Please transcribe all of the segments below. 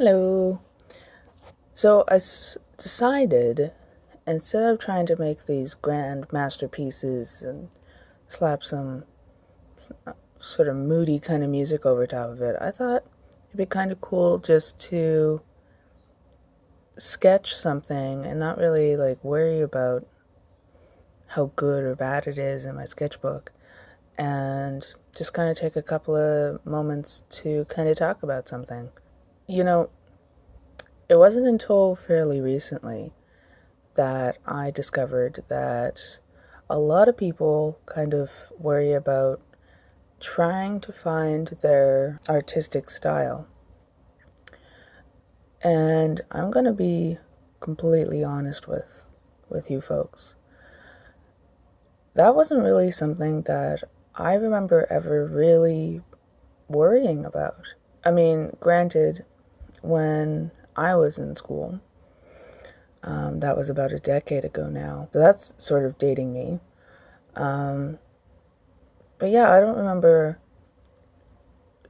Hello. So decided, instead of trying to make these grand masterpieces and slap some sort of moody kind of music over top of it, I thought it'd be kind of cool just to sketch something and not really worry about how good or bad it is in my sketchbook, and just kind of take a couple of moments to kind of talk about something. You know, it wasn't until fairly recently that I discovered that a lot of people kind of worry about trying to find their artistic style. And I'm going to be completely honest with you folks. That wasn't really something that I remember ever really worrying about. I mean, granted, when I was in school, that was about a decade ago now. So that's sort of dating me. But yeah, I don't remember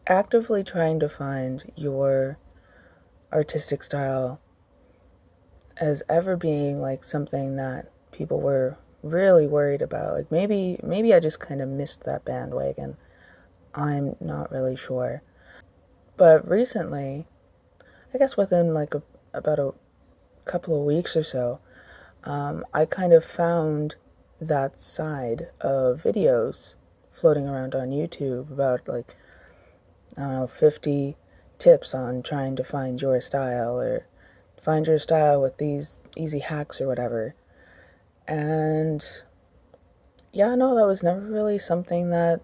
actively trying to find your artistic style as ever being something that people were really worried about. Maybe I just kind of missed that bandwagon. I'm not really sure. But recently, I guess within about a couple of weeks or so, I kind of found that side of videos floating around on YouTube about I don't know, 50 tips on trying to find your style, or find your style with these easy hacks or whatever. And yeah, no, that was never really something that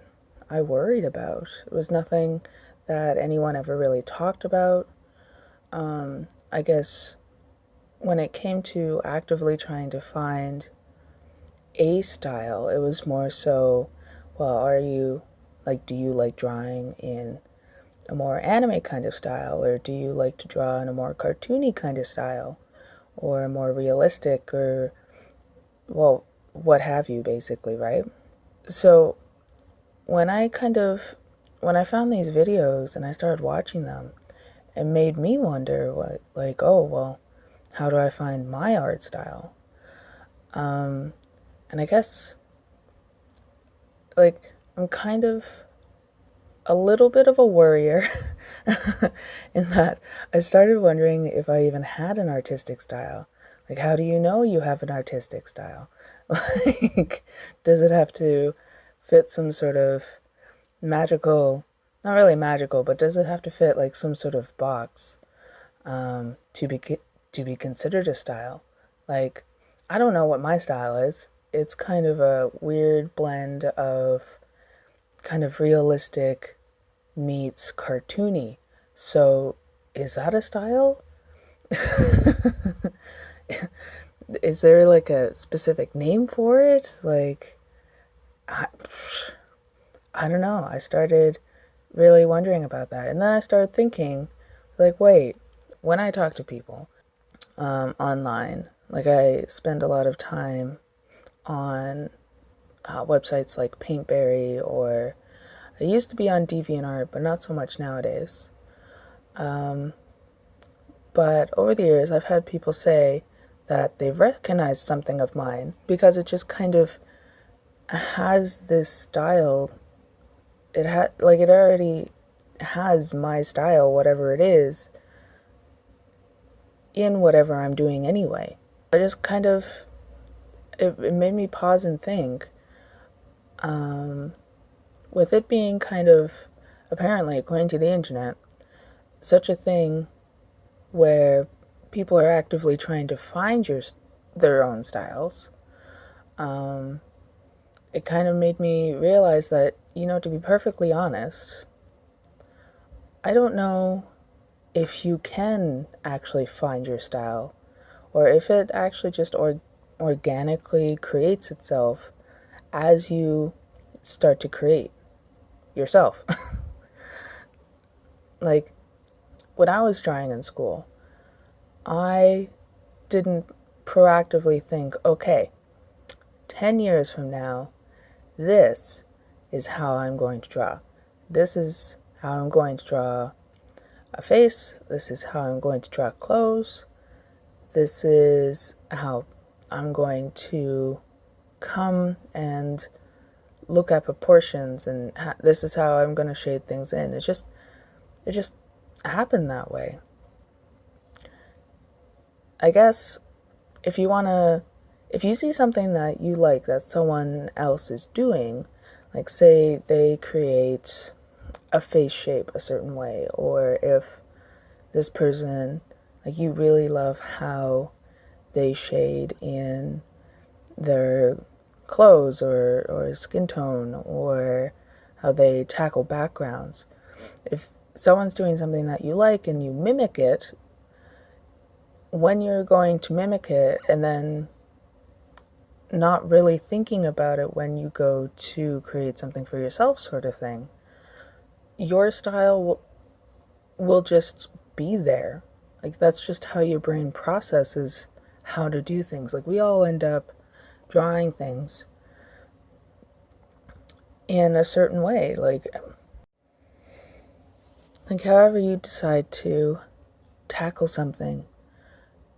I worried about. It was nothing that anyone ever really talked about. I guess when it came to actively trying to find a style, it was more so, well, do you like drawing in a more anime kind of style, or do you like to draw in a more cartoony kind of style, or a more realistic, or, well, what have you, basically, right? So when I found these videos and I started watching them, it made me wonder oh, well, how do I find my art style? And I guess, I'm kind of a little bit of a worrier in that I started wondering if I even had an artistic style. How do you know you have an artistic style? Does it have to fit some sort of magical, not really magical, but does it have to fit some sort of box to be considered a style? I don't know what my style is. It's kind of a weird blend of kind of realistic meets cartoony. So, is that a style? Is there a specific name for it? I, I don't know. I started really wondering about that. And then I started thinking, wait, when I talk to people online, I spend a lot of time on websites like Paintberry, or I used to be on DeviantArt, but not so much nowadays. But over the years, I've had people say that they've recognized something of mine because it just kind of has this style. It already has my style, whatever it is, in whatever I'm doing anyway. I just kind of, it made me pause and think. With it being kind of, apparently, according to the internet, such a thing where people are actively trying to find their own styles, it kind of made me realize that, to be perfectly honest, I don't know if you can actually find your style, or if it actually just organically creates itself as you start to create yourself. When I was drawing in school, I didn't proactively think, okay, 10 years from now, this is how I'm going to draw. This is how I'm going to draw a face. This is how I'm going to draw clothes. This is how I'm going to come and look at proportions, and this is how I'm going to shade things in. It just happened that way. I guess if you see something that you like that someone else is doing, like say they create a face shape a certain way, or if this person, like you really love how they shade in their clothes or skin tone, or how they tackle backgrounds. If someone's doing something that you like and you mimic it, when you're going to mimic it and then not really thinking about it when you go to create something for yourself sort of thing, your style will just be there. Like that's just how your brain processes how to do things. Like we all end up drawing things in a certain way. Like however you decide to tackle something,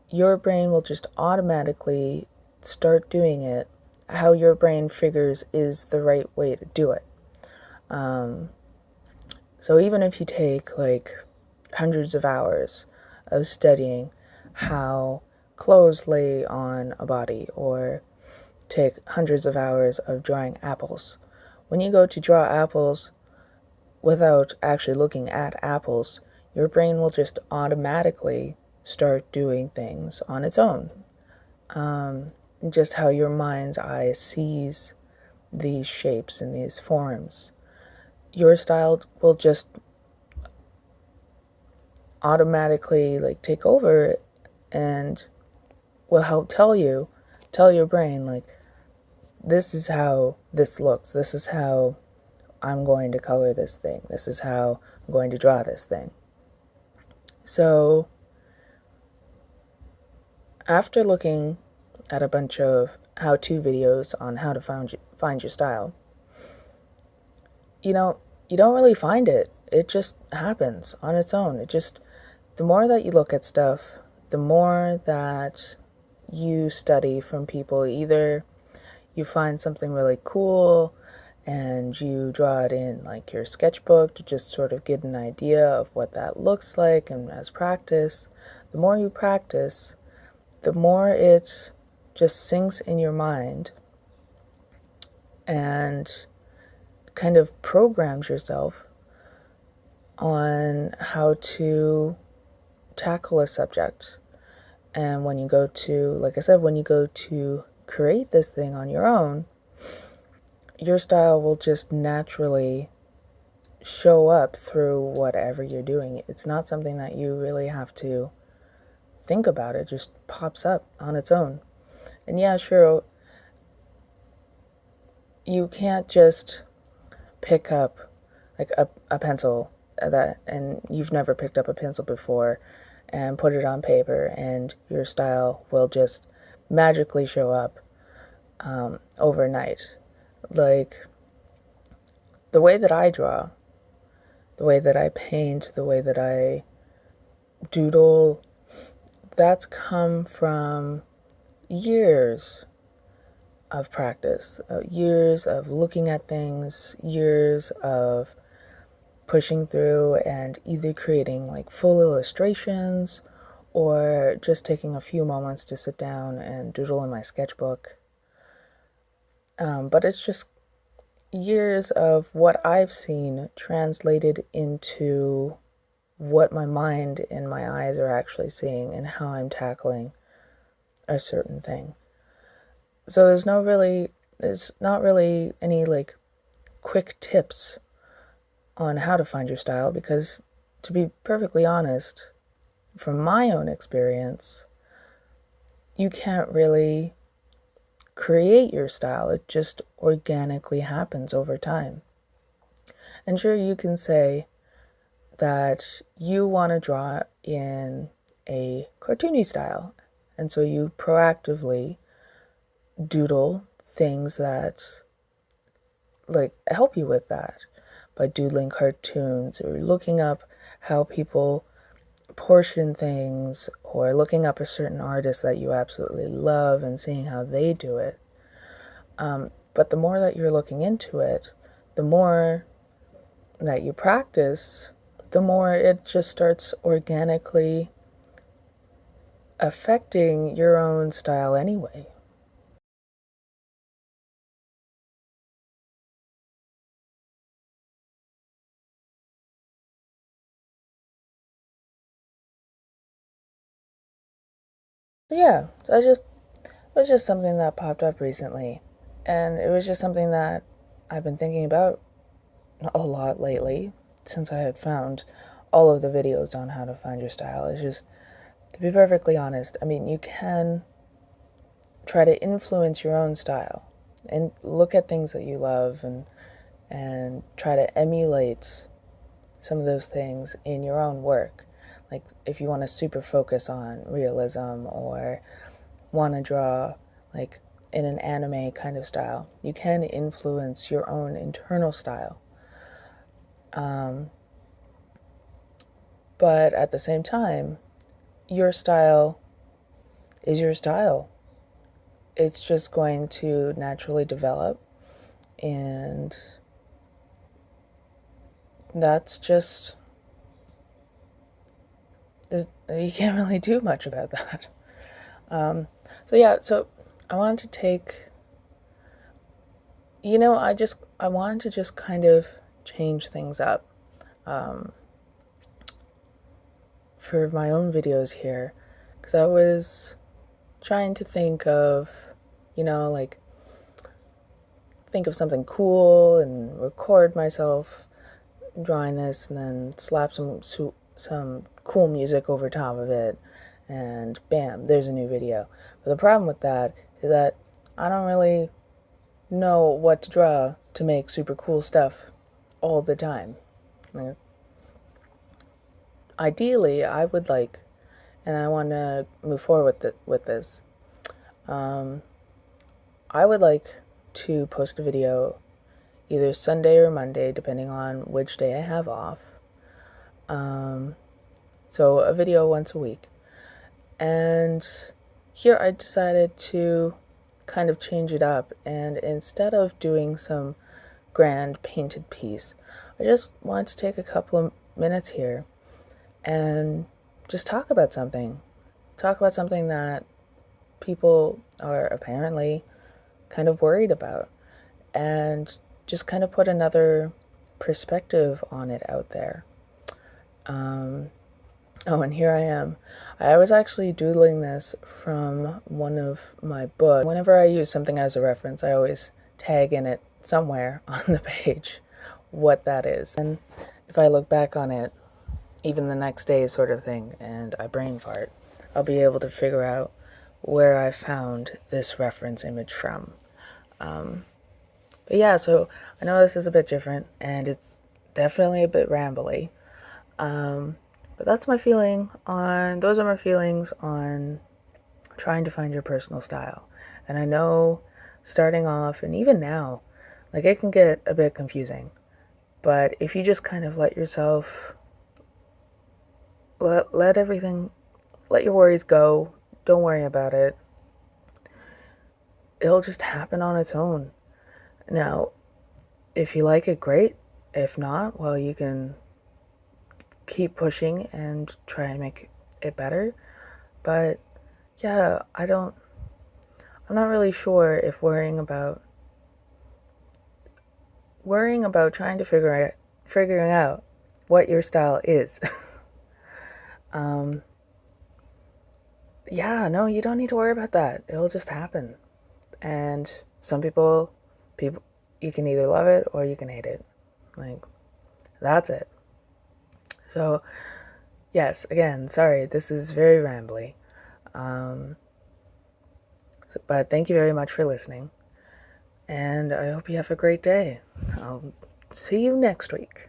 your brain will just automatically start doing it how your brain figures is the right way to do it. So even if you take like hundreds of hours of studying how clothes lay on a body, or take hundreds of hours of drawing apples, when you go to draw apples without actually looking at apples, your brain will just automatically start doing things on its own. Just how your mind's eye sees these shapes and these forms. Your style will just automatically like take over and will help tell your brain, like, this is how this looks. This is how I'm going to color this thing. This is how I'm going to draw this thing. So after looking at a bunch of how-to videos on how to find your style, you don't really find it. It just happens on its own. The more that you look at stuff, the more that you study from people. Either you find something really cool and you draw it in like your sketchbook to just sort of get an idea of what that looks like, and as practice, the more you practice, the more it just sinks in your mind and kind of programs yourself on how to tackle a subject. And when you go to, like I said, when you go to create this thing on your own, your style will just naturally show up through whatever you're doing. It's not something that you really have to think about. It just pops up on its own. And yeah, sure, you can't just pick up like a pencil and you've never picked up a pencil before and put it on paper and your style will just magically show up overnight. Like the way that I draw, the way that I paint, the way that I doodle, that's come from years of practice, years of looking at things, years of pushing through and either creating like full illustrations or just taking a few moments to sit down and doodle in my sketchbook. But it's just years of what I've seen translated into what my mind and my eyes are actually seeing and how I'm tackling a certain thing. So there's not really any like quick tips on how to find your style, because to be perfectly honest, from my own experience, you can't really create your style. It just organically happens over time. And sure, you can say that you want to draw in a cartoony style, and so you proactively doodle things that like help you with that by doodling cartoons or looking up how people portion things, or looking up a certain artist that you absolutely love and seeing how they do it. But the more that you're looking into it, the more that you practice, the more it just starts organically affecting your own style anyway. Yeah, it was just something that popped up recently. And it was just something that I've been thinking about a lot lately since I had found all of the videos on how to find your style. It's just, to be perfectly honest, I mean, you can try to influence your own style and look at things that you love and try to emulate some of those things in your own work. Like if you want to super focus on realism or want to draw like in an anime kind of style, you can influence your own internal style. But at the same time, your style is your style. It's just going to naturally develop, and that's just, you can't really do much about that. So I wanted to take, I wanted to just kind of change things up for my own videos here, because I was trying to think of, like, think of something cool and record myself drawing this and then slap some cool music over top of it, and bam, there's a new video. But the problem with that is that I don't really know what to draw to make super cool stuff all the time. Like, ideally, I would like, and I want to move forward with this, I would like to post a video either Sunday or Monday, depending on which day I have off. So a video once a week. And here I decided to kind of change it up, and instead of doing some grand painted piece, I just wanted to take a couple of minutes here and just talk about something. Talk about something that people are apparently kind of worried about, and just kind of put another perspective on it out there. Oh, and here I am. I was actually doodling this from one of my books. Whenever I use something as a reference, I always tag in it somewhere on the page what that is. And if I look back on it, even the next day sort of thing, and I brain fart, I'll be able to figure out where I found this reference image from. But yeah, so I know this is a bit different, and it's definitely a bit rambly. But those are my feelings on trying to find your personal style. And I know starting off, and even now, like, it can get a bit confusing. But if you just kind of let yourself, let your worries go, don't worry about it, it'll just happen on its own. Now, if you like it, great. If not, well, you can keep pushing and try and make it better. But yeah, I'm not really sure if worrying about trying to figuring out what your style is. Yeah, no, you don't need to worry about that. It'll just happen. And some people, you can either love it or you can hate it. Like, that's it. So, yes, again, sorry, this is very rambly. But thank you very much for listening. And I hope you have a great day. I'll see you next week.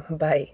Bye.